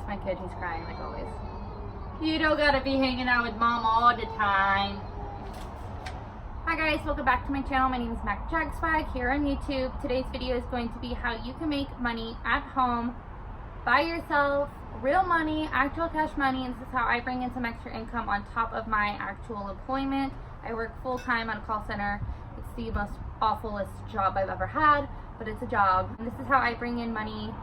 That's my kid, he's crying like always. You don't gotta be hanging out with mom all the time. Hi guys, welcome back to my channel. My name is Mac Swag here on YouTube. Today's video is going to be how you can make money at home by yourself, real money, actual cash money, and this is how I bring in some extra income on top of my actual employment. I work full-time at a call center. It's the most awfulest job I've ever had, but it's a job. And this is how I bring in money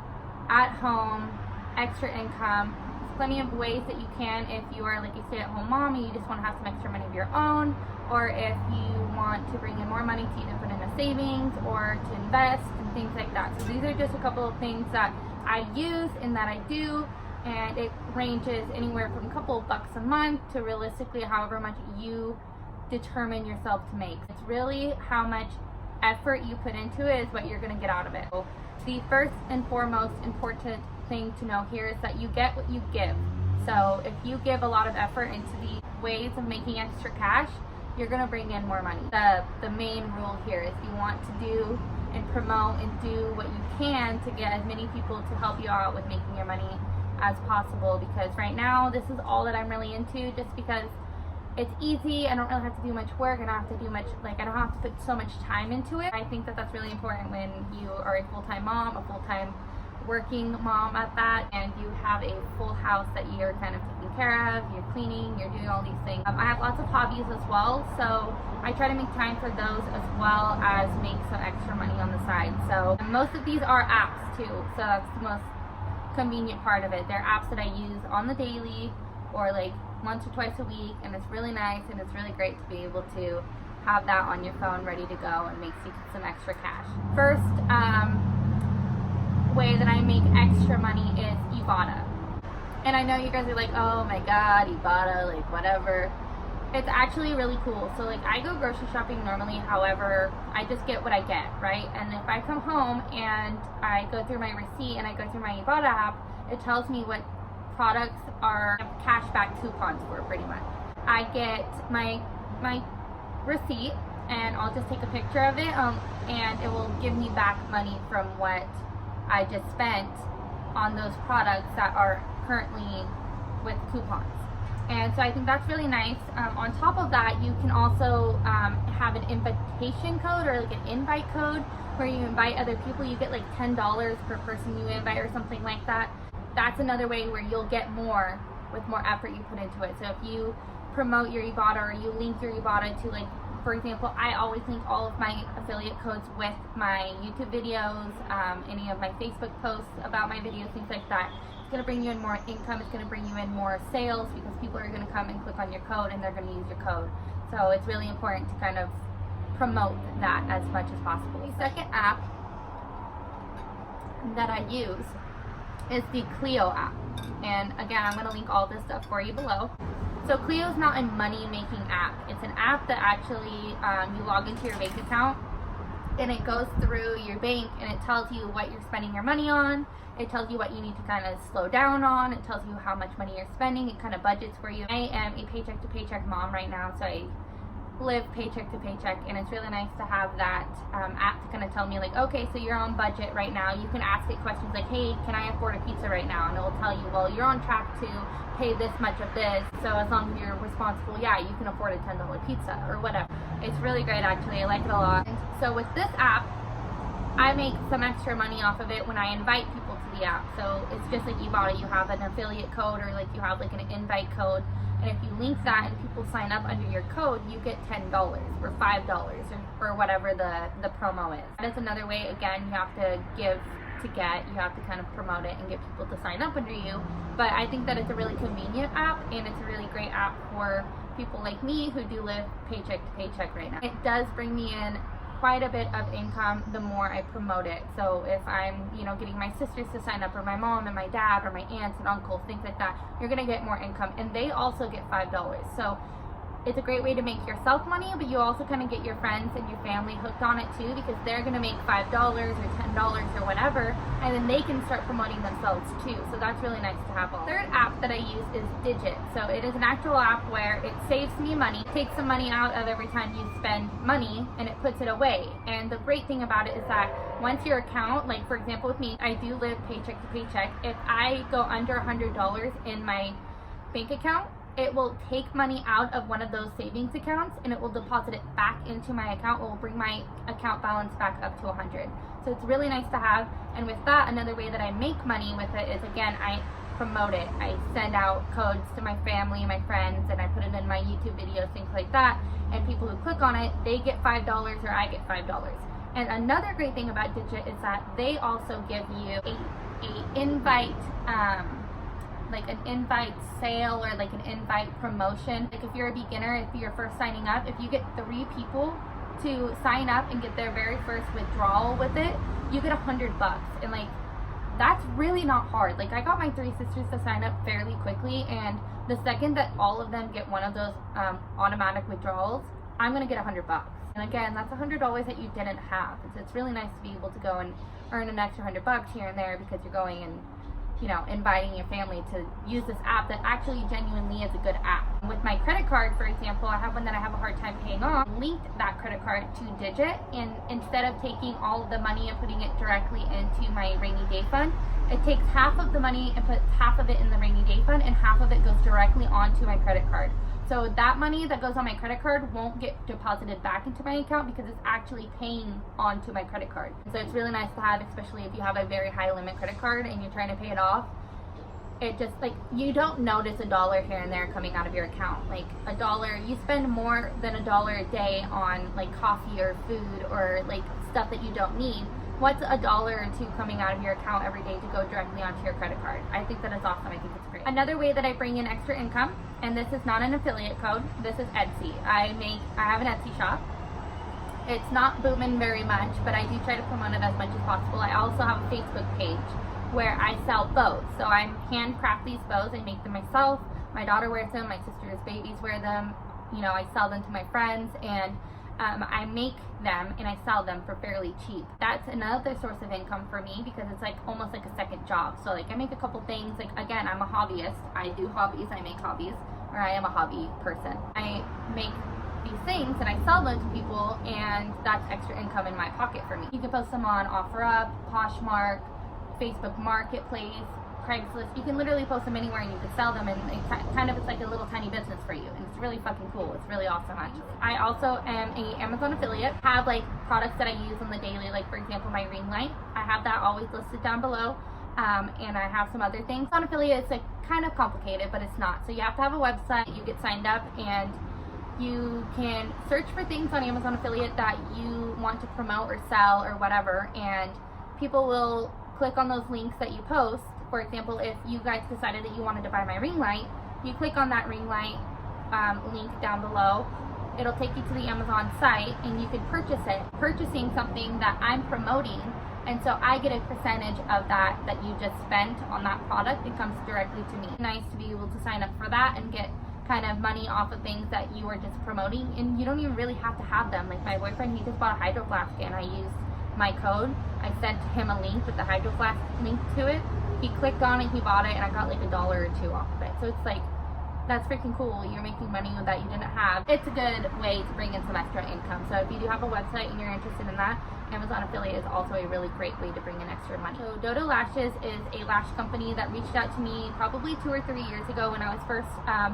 at home, extra income. There's plenty of ways that you can if you are like a stay-at-home mom and you just want to have some extra money of your own, or if you want to bring in more money to either put in a savings or to invest and things like that. So these are just a couple of things that I use and that I do, and it ranges anywhere from a couple of bucks a month to realistically however much you determine yourself to make. It's really how much effort you put into it is what you're going to get out of it. So the first and foremost important thing to know here is that you get what you give. So if you give a lot of effort into the ways of making extra cash, you're going to bring in more money. The main rule here is you want to do and promote and do what you can to get as many people to help you out with making your money as possible, because right now this is all that I'm really into, just because it's easy. I don't really have to do much work. I don't have to do much, I don't have to put so much time into it. I think that that's really important when you are a full-time mom, a full-time working mom at that, and you have a full house that you're kind of taking care of, you're cleaning, you're doing all these things. I have lots of hobbies as well, so I try to make time for those as well as make some extra money on the side. So most of these are apps too, so that's the most convenient part of it. They're apps that I use on the daily or like once or twice a week, and it's really nice and it's really great to be able to have that on your phone ready to go and makes you some extra cash. First way that I make extra money is Ibotta. And I know you guys are like, oh my god, Ibotta, like whatever. It's actually really cool. So like I go grocery shopping normally, however, I just get what I get, right? And if I come home and I go through my receipt and I go through my Ibotta app, it tells me what products are cashback coupons for, pretty much. I get my receipt and I'll just take a picture of it and it will give me back money from what I just spent on those products that are currently with coupons. And so I think that's really nice. On top of that, you can also have an invitation code or like an invite code where you invite other people. You get like $10 per person you invite or something like that. That's another way where you'll get more with more effort you put into it. So if you promote your Ibotta or you link your Ibotta to, like, for example, I always link all of my affiliate codes with my YouTube videos, any of my Facebook posts about my videos, things like that. It's going to bring you in more income. It's going to bring you in more sales because people are going to come and click on your code and they're going to use your code. So it's really important to kind of promote that as much as possible. The second app that I use is the Cleo app. And again, I'm going to link all this stuff for you below. So Cleo is not a money-making app. It's an app that actually you log into your bank account and it goes through your bank and it tells you what you're spending your money on. It tells you what you need to kind of slow down on. It tells you how much money you're spending. It kind of budgets for you. I am a paycheck to paycheck mom right now, so I live paycheck to paycheck, and it's really nice to have that app to kind of tell me, like, okay, so you're on budget right now. You can ask it questions like, hey, can I afford a pizza right now? And it will tell you, well, you're on track to pay this much of this, so as long as you're responsible, yeah, you can afford a $10 pizza or whatever. It's really great, actually. I like it a lot. And so with this app, I make some extra money off of it when I invite people to the app. So it's just like Ibotta. You have an affiliate code or like you have like an invite code, and if you link that and people sign up under your code, you get $10 or $5 or whatever the promo is. That's another way. Again, you have to give to get. You have to kind of promote it and get people to sign up under you. But I think that it's a really convenient app, and it's a really great app for people like me who do live paycheck to paycheck right now. It does bring me in quite a bit of income the more I promote it. So if I'm, getting my sisters to sign up, or my mom and my dad, or my aunts and uncles, things like that, you're gonna get more income, and they also get $5. So it's a great way to make yourself money, but you also kind of get your friends and your family hooked on it too, because they're going to make $5 or $10 or whatever, and then they can start promoting themselves too. So that's really nice to have. The third app that I use is Digit. So it is an actual app where it saves me money, takes some money out of every time you spend money, and it puts it away. And the great thing about it is that once your account, like for example with me, I do live paycheck to paycheck. If I go under $100 in my bank account, it will take money out of one of those savings accounts and it will deposit it back into my account. It will bring my account balance back up to 100. So it's really nice to have. And with that, another way that I make money with it is, again, I promote it. I send out codes to my family and my friends, and I put it in my YouTube videos, things like that. And people who click on it, they get $5 or I get $5. And another great thing about Digit is that they also give you a invite, like an invite sale or like an invite promotion. Like if you're a beginner, if you're first signing up, if you get 3 people to sign up and get their very first withdrawal with it, you get $100. And like, that's really not hard. Like I got my 3 sisters to sign up fairly quickly, and the second that all of them get one of those automatic withdrawals, I'm gonna get $100. And again, that's $100 that you didn't have. So it's really nice to be able to go and earn an extra $100 here and there because you're going and, you know, inviting your family to use this app that actually genuinely is a good app. With my credit card, for example, I have one that I have a hard time paying off. Linked that credit card to Digit, and instead of taking all of the money and putting it directly into my rainy day fund, it takes half of the money and puts half of it in the rainy day fund, and half of it goes directly onto my credit card. So that money that goes on my credit card won't get deposited back into my account because it's actually paying onto my credit card. So it's really nice to have, especially if you have a very high limit credit card and you're trying to pay it off. It just, like, you don't notice $1 here and there coming out of your account. Like $1, you spend more than $1 a day on like coffee or food or like stuff that you don't need. What's $1 or $2 coming out of your account every day to go directly onto your credit card? I think that is awesome. I think it's great. Another way that I bring in extra income, and this is not an affiliate code, this is Etsy. I have an Etsy shop. It's not booming very much, but I do try to promote it as much as possible. I also have a Facebook page where I sell bows. So I handcraft these bows. I make them myself. My daughter wears them. My sister's babies wear them. You know, I sell them to my friends, and I make them and I sell them for fairly cheap. That's another source of income for me because it's like almost like a second job. So like I make a couple things. Like again, I'm a hobbyist. I do hobbies. I make hobbies, or I am a hobby person. I make these things and I sell them to people, and that's extra income in my pocket for me. You can post them on OfferUp, Poshmark, Facebook Marketplace, Craigslist. You can literally post them anywhere and you can sell them, and it's like a little tiny business for you, and it's really fucking cool. It's really awesome actually. I also am a Amazon affiliate. I have like products that I use on the daily, like for example my Ringlight. I have that always listed down below, and I have some other things. Amazon affiliate is like kind of complicated, but it's not. So you have to have a website, you get signed up, and you can search for things on Amazon affiliate that you want to promote or sell or whatever, and people will click on those links that you post. For example, if you guys decided that you wanted to buy my ring light, you click on that ring light link down below. It'll take you to the Amazon site and you can purchase it. Purchasing something that I'm promoting, and so I get a percentage of that you just spent on that product. It comes directly to me. It's nice to be able to sign up for that and get kind of money off of things that you are just promoting, and you don't even really have to have them. Like my boyfriend, he just bought a Hydro Flask and I used my code. I sent him a link with the Hydro Flask link to it. He clicked on it, he bought it, and I got like $1 or $2 off of it. So it's like, that's freaking cool. You're making money that you didn't have. It's a good way to bring in some extra income. So if you do have a website and you're interested in that, Amazon affiliate is also a really great way to bring in extra money. So Dodo Lashes is a lash company that reached out to me probably 2 or 3 years ago when I was first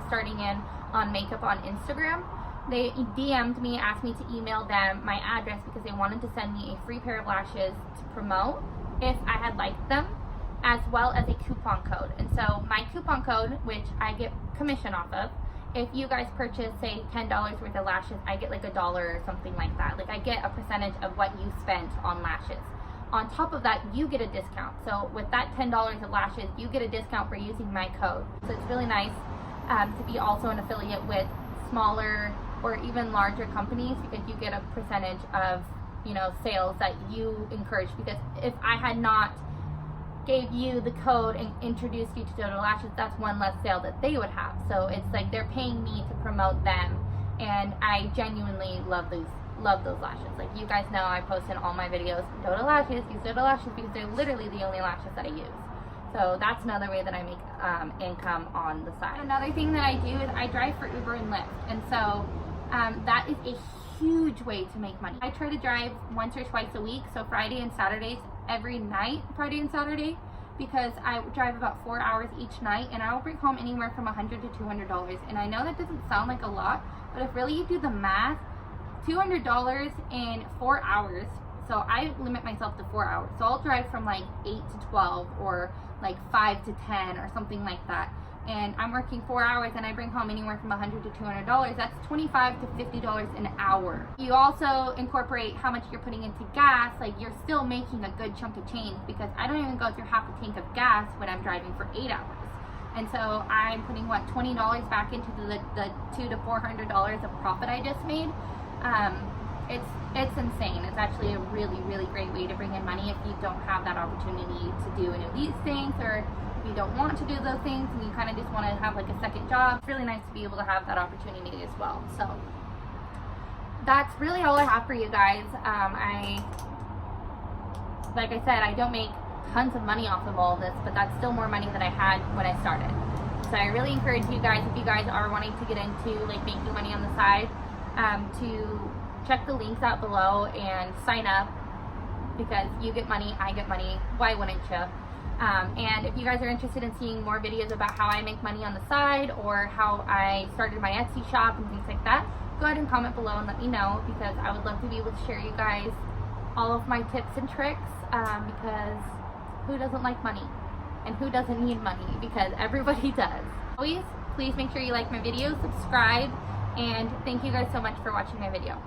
starting in on makeup on Instagram. They DM'd me, asked me to email them my address because they wanted to send me a free pair of lashes to promote if I had liked them, as well as a coupon code. And so my coupon code, which I get commission off of, if you guys purchase say $10 worth of lashes, I get like $1 or something like that. Like I get a percentage of what you spent on lashes. On top of that, you get a discount. So with that $10 of lashes, you get a discount for using my code. So it's really nice to be also an affiliate with smaller or even larger companies, because you get a percentage of, you know, sales that you encourage. Because if I had not gave you the code and introduced you to Dodo Lashes, that's one less sale that they would have. So it's like they're paying me to promote them, and I genuinely love those lashes. Like, you guys know I post in all my videos, Doda lashes, use Doda lashes, because they're literally the only lashes that I use. So that's another way that I make income on the side. Another thing that I do is I drive for Uber and Lyft, and so that is a huge way to make money. I try to drive once or twice a week, so Friday and Saturdays, every night, Friday and Saturday, because I drive about 4 hours each night, and I will bring home anywhere from $100 to $200. And I know that doesn't sound like a lot, but if really you do the math, $200 in 4 hours, so I limit myself to 4 hours. So I'll drive from like 8 to 12 or like 5 to 10 or something like that. And I'm working 4 hours and I bring home anywhere from $100 to $200. That's $25 to $50 an hour. You also incorporate how much you're putting into gas, like you're still making a good chunk of change, because I don't even go through half a tank of gas when I'm driving for 8 hours. And so I'm putting, what, $20 back into the $200 to $400 of profit I just made. It's insane. It's actually a really, really great way to bring in money if you don't have that opportunity to do any of these things, or if you don't want to do those things and you kind of just want to have like a second job. It's really nice to be able to have that opportunity as well. So that's really all I have for you guys. Like I said, I don't make tons of money off of all this, but that's still more money than I had when I started. So I really encourage you guys, if you guys are wanting to get into like making money on the side, to check the links out below and sign up, because you get money, I get money. Why wouldn't you? And if you guys are interested in seeing more videos about how I make money on the side, or how I started my Etsy shop and things like that, go ahead and comment below and let me know, because I would love to be able to share you guys all of my tips and tricks, because who doesn't like money? And who doesn't need money? Because everybody does. Always, please make sure you like my videos, subscribe, and thank you guys so much for watching my video.